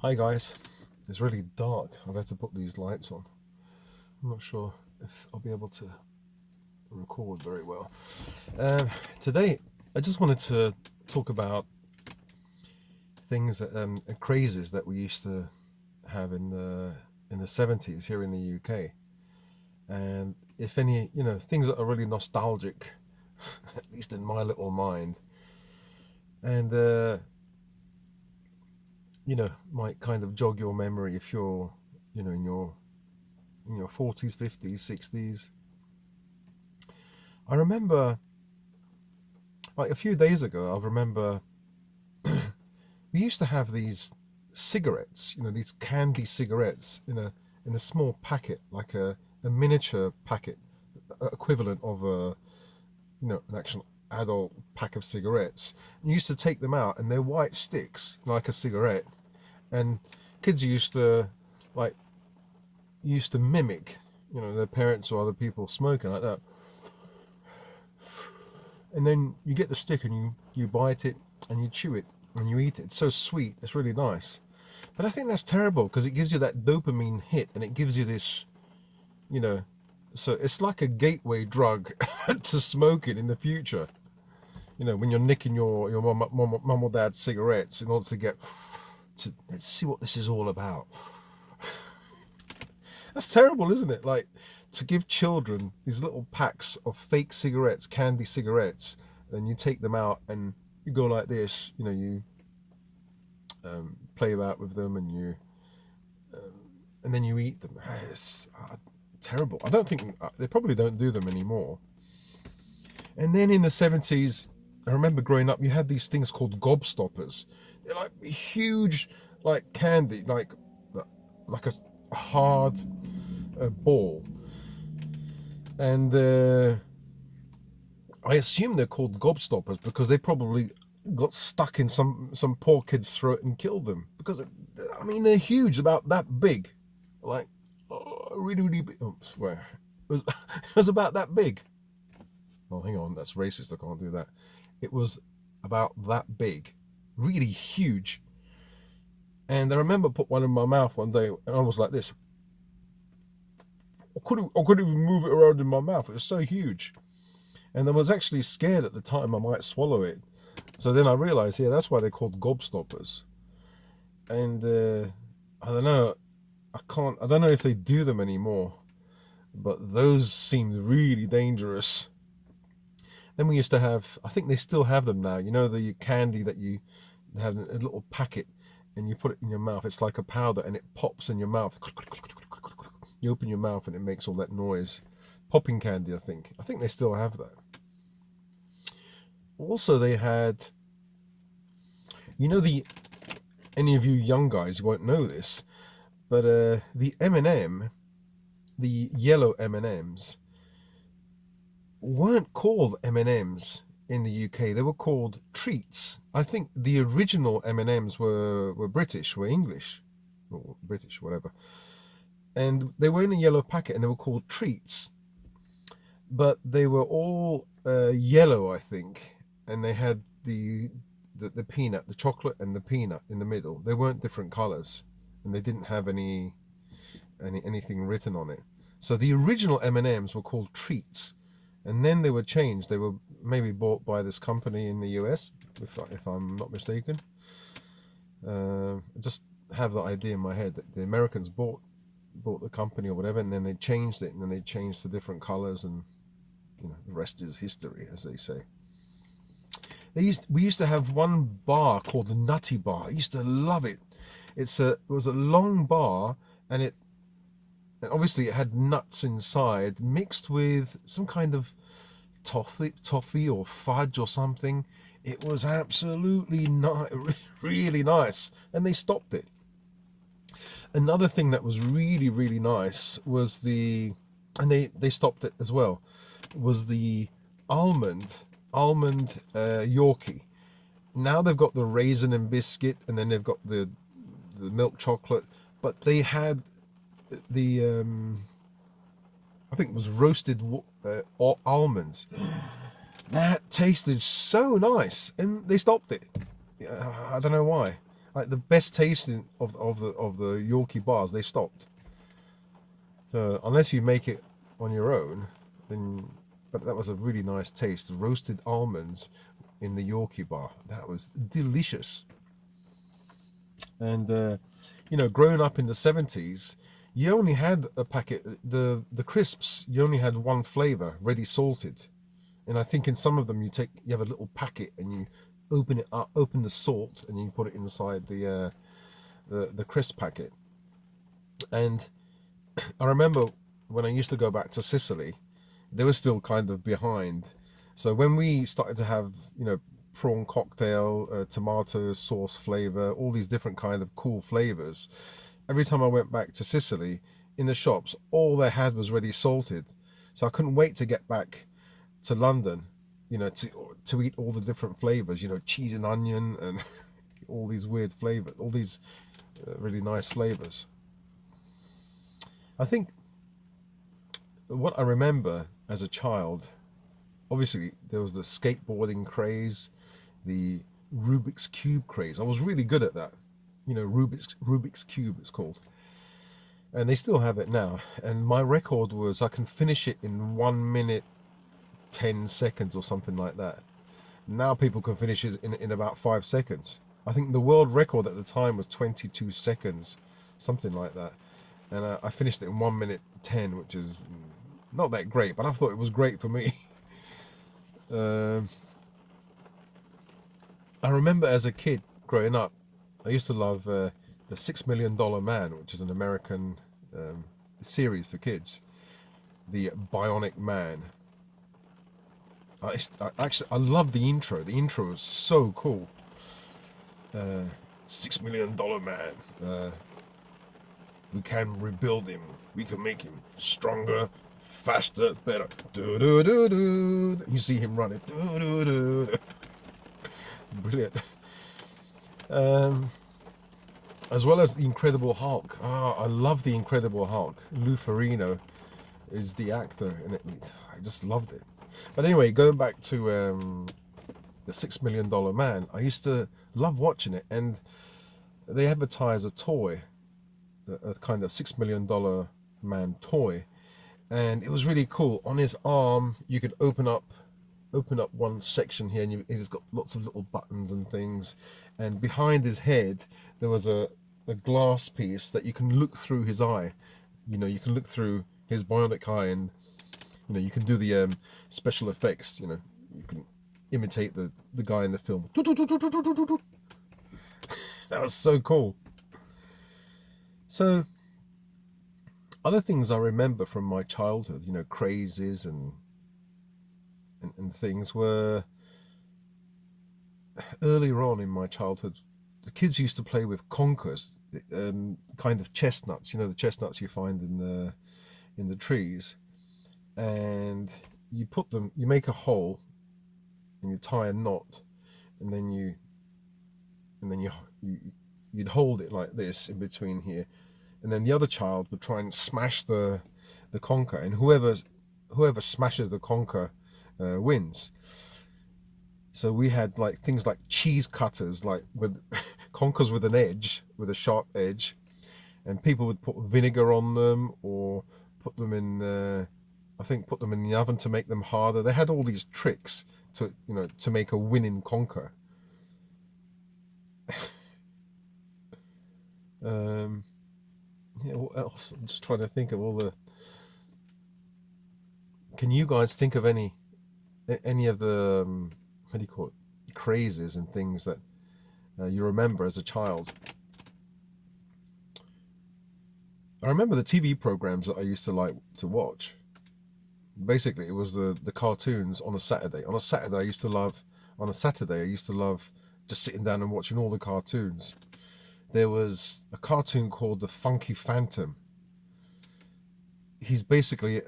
Hi guys, it's really dark. I've had to put these lights on. I'm not sure if I'll be able to record very well. Um, Today, I just wanted to talk about things, crazes that we used to have in the 70s here in the UK, and if any, things that are really nostalgic, at least in my little mind, and might kind of jog your memory if you're, in your 40s, 50s, 60s. I remember, like a few days ago, I remember we used to have these cigarettes, these candy cigarettes in a small packet, like a miniature packet, equivalent of an actual adult pack of cigarettes. And you used to take them out, and they're white sticks, like a cigarette. And kids like used to mimic, their parents or other people smoking like that. And then you get the stick and you bite it and you chew it and you eat it. It's so sweet. It's really nice. But I think that's terrible because it gives you that dopamine hit and it gives you this, you know, so it's like a gateway drug to smoking in the future. When you're nicking your mum or dad's cigarettes in order to get to let's see what this is all about. That's terrible, isn't it? Like to give children these little packs of fake cigarettes, candy cigarettes, and you take them out and you go like this. You play about with them and then you eat them. It's terrible. I don't think they probably don't do them anymore. And then in the 70s, I remember growing up, you had these things called gobstoppers. They're like huge, like candy, like a hard ball. And I assume they're called gobstoppers because they probably got stuck in some poor kid's throat and killed them. Because I mean, they're huge, about that big, like really really big. Oh, swear, it was about that big. Oh, hang on, that's racist. I can't do that. It was about that big, really huge. And I remember put one in my mouth one day, and I was like this. I couldn't even move it around in my mouth. It was so huge, and I was actually scared at the time I might swallow it. So then I realized, yeah, that's why they're called gobstoppers. And I don't know, I don't know if they do them anymore, but those seemed really dangerous. Then we used to have, I think they still have them now. The candy that you have in a little packet and you put it in your mouth. It's like a powder and it pops in your mouth. You open your mouth and it makes all that noise. Popping candy, I think. I think they still have that. Also, they had, the any of you young guys won't know this, but the M&M, the yellow M&Ms, weren't called M&Ms in the UK. They were called treats. I think the original M&Ms were British, were English, or British, whatever. And they were in a yellow packet, and they were called treats. But they were all yellow, I think, and they had the peanut, the chocolate, and the peanut in the middle. They weren't different colors, and they didn't have anything written on it. So the original M&Ms were called treats, and then they were changed. They were maybe bought by this company in the US, if I'm not mistaken. I just have the idea in my head that the Americans bought the company or whatever, and then they changed it, and then they changed to different colors, and the rest is history, as they say. We used to have one bar called the Nutty Bar. I used to love it. It was a long bar, and obviously it had nuts inside mixed with some kind of toffee or fudge or something. It was absolutely really nice, and they stopped it. Another thing that was really really nice was and they stopped it as well, was the almond Yorkie. Now they've got the raisin and biscuit, and then they've got the milk chocolate, but they had the I think it was roasted almonds. That tasted so nice, and they stopped it. I don't know why. like the best tasting of the Yorkie bars, they stopped. So unless you make it on your own, then. But that was a really nice taste. Roasted almonds in the Yorkie bar. That was delicious. And growing up in the 70s, you only had a packet. The crisps. You only had one flavor, ready salted. And I think in some of them you have a little packet and you open it up, open the salt, and you put it inside the crisp packet. And I remember when I used to go back to Sicily, they were still kind of behind. So when we started to have, prawn cocktail, tomato sauce flavor, all these different kind of cool flavors, every time I went back to Sicily, in the shops, all they had was ready salted. So I couldn't wait to get back to London, to eat all the different flavors, cheese and onion and all these weird flavors, all these really nice flavors. I think what I remember as a child, obviously there was the skateboarding craze, the Rubik's Cube craze. I was really good at that. Rubik's Cube it's called. And they still have it now. And my record was I can finish it in 1 minute, 10 seconds or something like that. Now people can finish it in about 5 seconds. I think the world record at the time was 22 seconds, something like that. And I finished it in 1 minute 10, which is not that great, but I thought it was great for me. I remember as a kid growing up, I used to love the $6 Million Man, which is an American series for kids. The Bionic Man. I love the intro. The intro is so cool. $6 Million Man. We can rebuild him. We can make him stronger, faster, better. Do do do do. You see him running. Do do do. Brilliant. As well as the Incredible Hulk. I love the Incredible Hulk. Lou Ferrigno is the actor in it. I just loved it. But anyway, going back to the $6 Million Man, I used to love watching it, and they advertise a toy, a kind of $6 Million Man toy, and it was really cool. On his arm, you could open up one section here, and he's got lots of little buttons and things. And behind his head, there was a glass piece that you can look through his eye. You can look through his bionic eye, and you can do the special effects. You can imitate the guy in the film. That was so cool. So, other things I remember from my childhood, crazes and things, were earlier on in my childhood. The kids used to play with conkers, kind of chestnuts. The chestnuts you find in the trees, and you make a hole, and you tie a knot, and then you'd hold it like this in between here, and then the other child would try and smash the conker, and whoever smashes the conker wins. So we had like things like cheese cutters, like with conkers with a sharp edge, and people would put vinegar on them, or put them in the oven to make them harder. They had all these tricks to make a winning conker. What else? I'm just trying to think of all the. Can you guys think of any of the what do you call it, crazes and things that you remember as a child? I remember the TV programs that I used to like to watch. Basically, it was the cartoons on a Saturday. On a Saturday, I used to love just sitting down and watching all the cartoons. There was a cartoon called The Funky Phantom. He's basically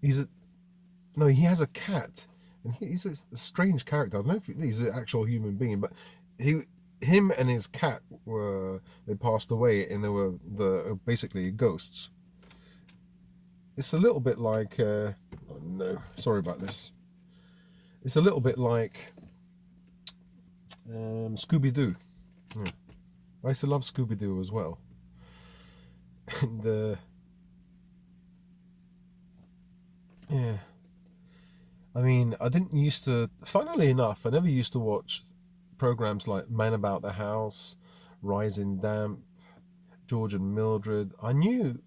he has a cat, and he's a strange character. I don't know if he's an actual human being, but him and his cat they passed away, and they were basically ghosts. It's a little bit like oh no, sorry about this. It's a little bit like Scooby-Doo. Yeah. I used to love Scooby-Doo as well. And yeah, I mean, I didn't used to. Funnily enough, I never used to watch programs like Man About the House, Rising Damp, George and Mildred. I knew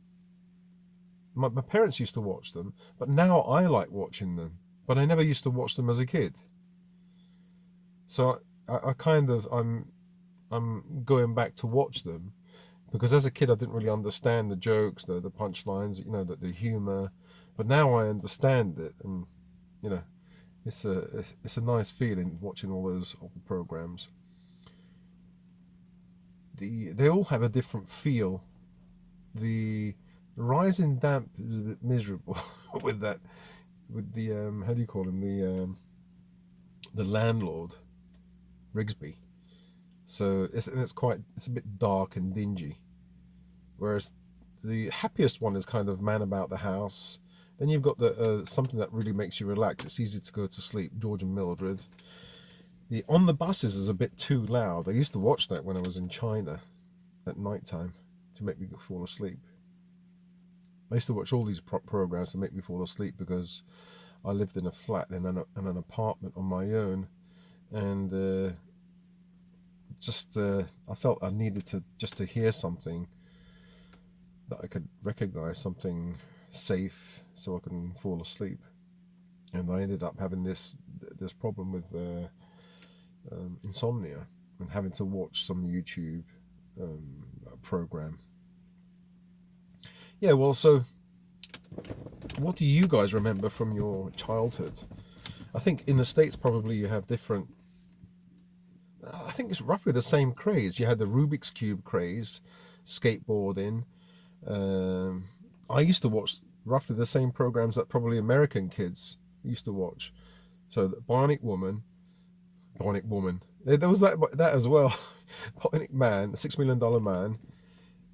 my parents used to watch them, but now I like watching them. But I never used to watch them as a kid. So I kind of I'm going back to watch them because as a kid I didn't really understand the jokes, the punchlines, the humor. But now I understand it, and you know, it's a nice feeling watching all those old programs. They all have a different feel. The Rising Damp is a bit miserable with that with the how do you call him, the landlord, Rigsby. So it's a bit dark and dingy. Whereas the happiest one is kind of Man About the House. Then you've got the something that really makes you relax. It's easy to go to sleep. George and Mildred. The On the Buses is a bit too loud. I used to watch that when I was in China at night time to make me fall asleep. I used to watch all these programs to make me fall asleep because I lived in a flat and an apartment on my own, and just I felt I needed to just to hear something that I could recognize, something safe, so I can fall asleep. And I ended up having this problem with insomnia and having to watch some YouTube program. Yeah, well, so what do you guys remember from your childhood? I think in the States probably you have different. I think it's roughly the same craze. You had the Rubik's Cube craze, skateboarding. Um, I used to watch roughly the same programs that probably American kids used to watch. So Bionic Woman. There was that as well. Bionic Man, the $6 Million Man,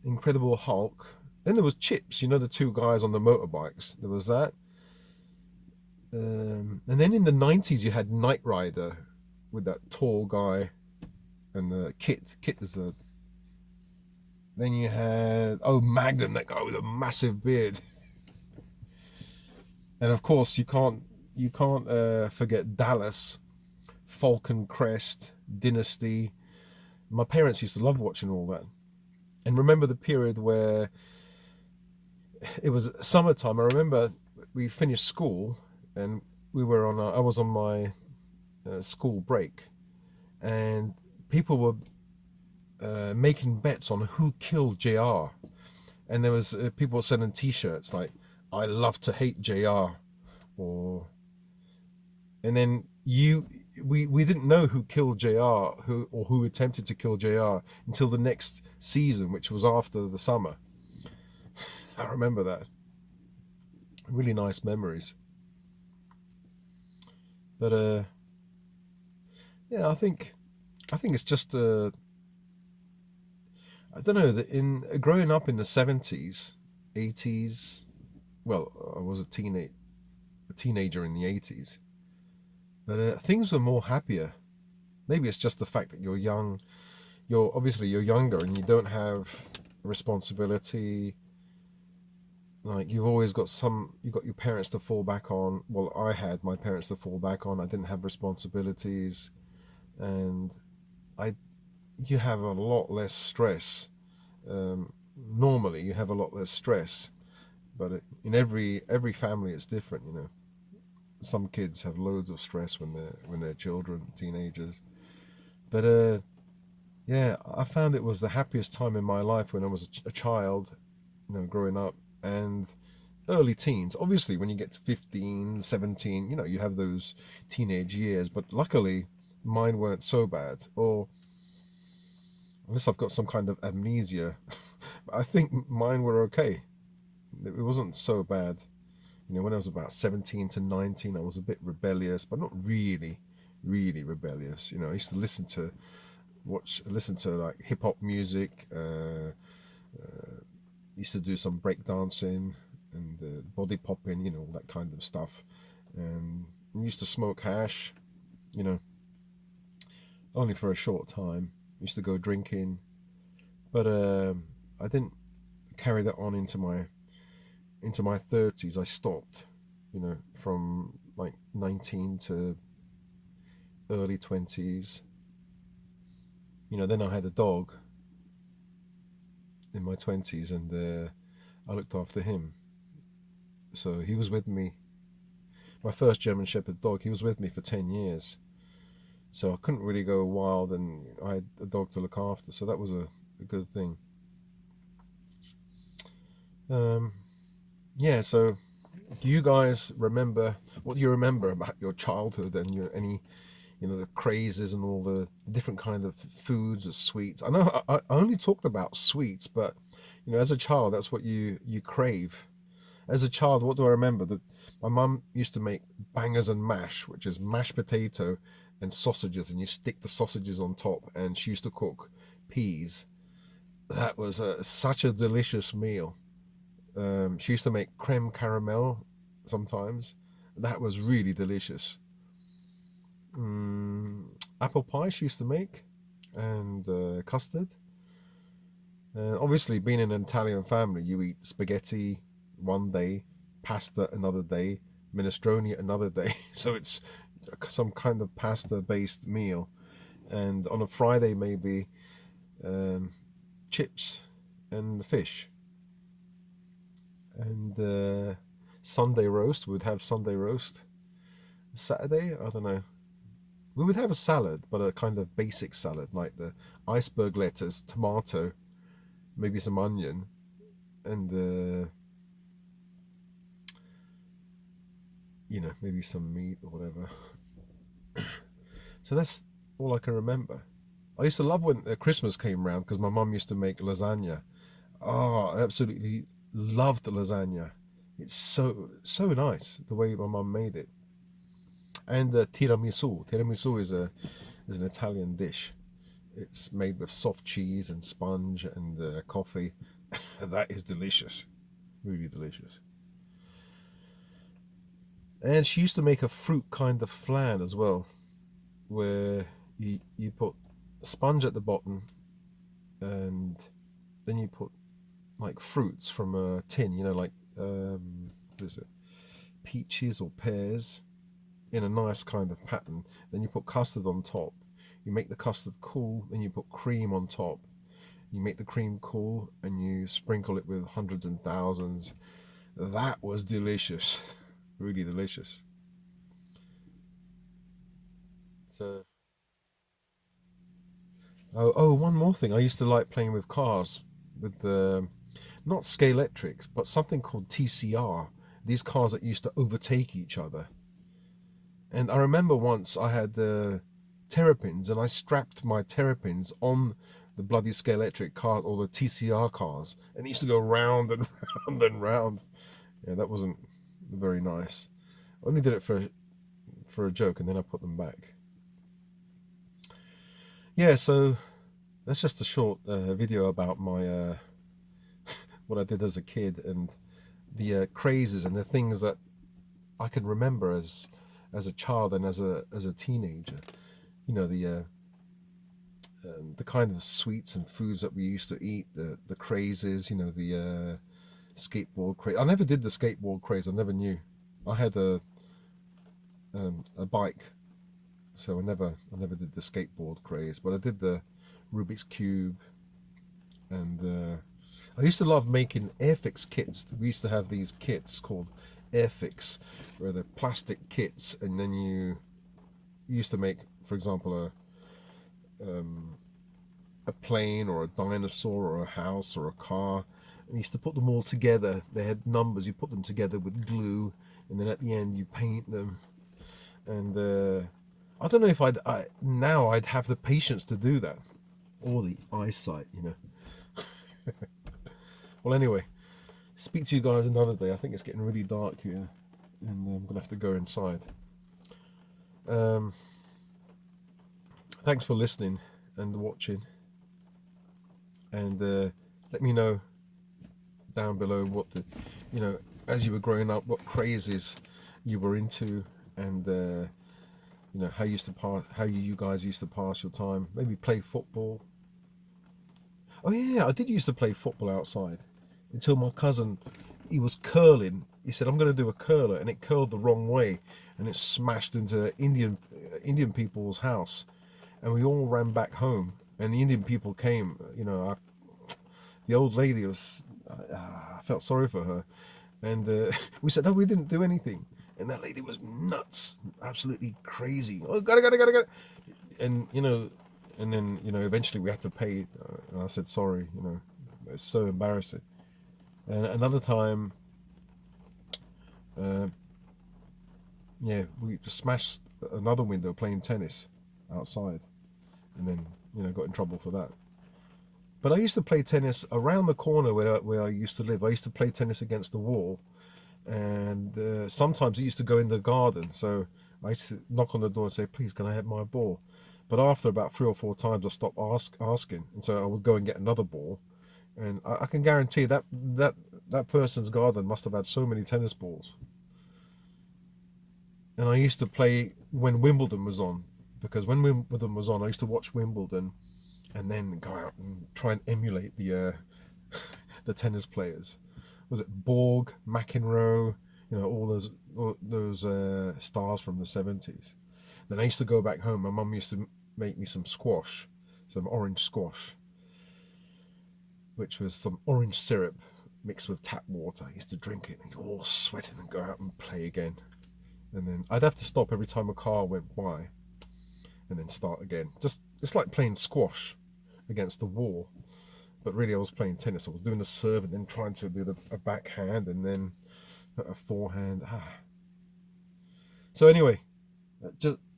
Incredible Hulk. Then there was Chips. The two guys on the motorbikes. There was that. And then in the 90s you had Knight Rider with that tall guy and the Kit. Kit is the. Then you had Magnum, that guy with a massive beard. And of course you can't forget Dallas, Falcon Crest, Dynasty. My parents used to love watching all that. And remember the period where it was summertime. I remember we finished school and I was on my school break, and people were making bets on who killed JR. And there was people sending T-shirts like "I love to hate JR," or and then we didn't know who killed JR, who attempted to kill JR until the next season, which was after the summer. I remember that. Really nice memories. But yeah, I think it's just I don't know that in growing up in the 70s, 80s. Well, I was a teenager in the 80s, but things were more happier. Maybe it's just the fact that you're young. You're younger and you don't have responsibility. Like you've got your parents to fall back on. Well, I had my parents to fall back on. I didn't have responsibilities, and I you have a lot less stress. Normally, you have a lot less stress, but in every family, it's different. Some kids have loads of stress when they're children, teenagers. But yeah, I found it was the happiest time in my life when I was a child, growing up, and early teens. Obviously, when you get to 15, 17, you have those teenage years, but luckily mine weren't so bad. Or unless I've got some kind of amnesia, I think mine were okay. It wasn't so bad. When I was about 17 to 19, I was a bit rebellious, but not really, really rebellious. I used to listen to like hip hop music. Used to do some break dancing and body popping, all that kind of stuff. And used to smoke hash, you know. only for a short time. Used to go drinking, but I didn't carry that on into my 30s. I stopped, from like 19 to early 20s. Then I had a dog in my 20s, and I looked after him. So he was with me. My first German Shepherd dog, he was with me for 10 years. So I couldn't really go wild, and I had a dog to look after. So that was a good thing. Um, yeah, so do you guys remember, what do you remember about your childhood and the crazes and all the different kind of foods, the sweets? I know I only talked about sweets, but as a child, that's what you crave. As a child, what do I remember? My mum used to make bangers and mash, which is mashed potato and sausages, and you stick the sausages on top. And she used to cook peas. That was such a delicious meal. She used to make creme caramel sometimes. That was really delicious. Mm, apple pie she used to make, and custard. Obviously, being in an Italian family, you eat spaghetti one day, pasta another day, minestrone another day. So it's some kind of pasta-based meal. And on a Friday, maybe um, chips and fish. And Sunday roast, we'd have Sunday roast. Saturday, I don't know. We would have a salad, but a kind of basic salad, like the iceberg lettuce, tomato, maybe some onion, and maybe some meat or whatever. So that's all I can remember. I used to love when Christmas came around because my mum used to make lasagna. Oh, I absolutely loved the lasagna. It's so nice the way my mum made it. And tiramisu. Tiramisu is an Italian dish. It's made with soft cheese and sponge and coffee. That is delicious, really delicious. And she used to make a fruit kind of flan as well, where you put sponge at the bottom, and then you put like fruits from a tin, like what is it, peaches or pears, in a nice kind of pattern. Then you put custard on top. You make the custard cool, then you put cream on top. You make the cream cool, and you sprinkle it with hundreds and thousands. That was delicious, really delicious. So, one more thing. I used to like playing with cars, with the not Scalextrics, but something called TCR. These cars that used to overtake each other. And I remember once I had the terrapins, and I strapped my terrapins on the bloody Scalextric car or the TCR cars, and it used to go round and round and round. Yeah, that wasn't very nice. I only did it for a joke, and then I put them back. Yeah, so that's just a short video about my what I did as a kid, and the crazes and the things that I can remember as a child and as a teenager. The kind of sweets and foods that we used to eat, the crazes, the skateboard craze. I never did the skateboard craze. I never knew. I had a bike, so I never did the skateboard craze, but I did the Rubik's cube, and I used to love making Airfix kits. We used to have these kits called Airfix, where they're plastic kits, and then you used to make, for example, a plane or a dinosaur or a house or a car. And you used to put them all together. They had numbers. You put them together with glue, and then at the end you paint them. And I don't know if now I'd have the patience to do that, or the eyesight. Well, anyway, speak to you guys another day. I think it's getting really dark here, and I'm gonna have to go inside. Um, Thanks for listening and watching, and let me know down below what as you were growing up, what crazes you were into, and You know, how you guys used to pass your time. Maybe play football. Oh yeah, I did used to play football outside until my cousin, he was curling. He said, "I'm going to do a curler," and it curled the wrong way, and it smashed into Indian people's house, and we all ran back home. And the Indian people came. You know, the old lady was. I felt sorry for her, and we said, "No, we didn't do anything." And that lady was nuts, absolutely crazy. Oh, got it. And and then eventually we had to pay, and I said sorry. It's so embarrassing. And another time, uh, yeah, we just smashed another window playing tennis outside, and then got in trouble for that. But I used to play tennis around the corner where I used to live. I used to play tennis against the wall, and sometimes it used to go in the garden. So I used to knock on the door and say, "Please, can I have my ball?" But after about 3 or 4 times, I stopped asking, and so I would go and get another ball. And I can guarantee that person's garden must have had so many tennis balls. And I used to play when Wimbledon was on, because when Wimbledon was on, I used to watch Wimbledon and then go out and try and emulate the tennis players. Was it Borg, McEnroe, all those stars from the 70s. Then I used to go back home. My mum used to make me some squash, some orange squash, which was some orange syrup mixed with tap water. I used to drink it and all sweating and go out and play again. And then I'd have to stop every time a car went by and then start again. Just it's like playing squash against the wall. But really I was playing tennis. I was doing a serve and then trying to do a backhand and then a forehand. So anyway,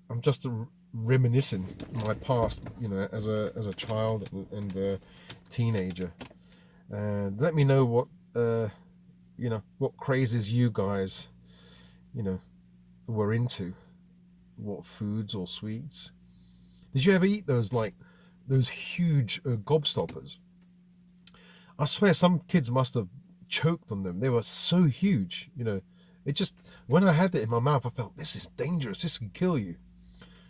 I'm just reminiscing my past, as a child and a teenager. And let me know what crazes you guys, you know, were into. What foods or sweets? Did you ever eat those huge gobstoppers? I swear some kids must have choked on them. They were so huge. It just when I had it in my mouth, I felt this is dangerous. This can kill you.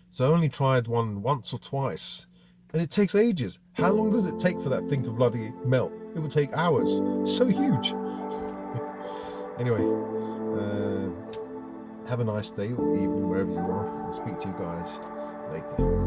So I only tried one once or twice, and it takes ages. How long does it take for that thing to bloody melt? It would take hours. So huge. Anyway, have a nice day or evening wherever you are, and speak to you guys later.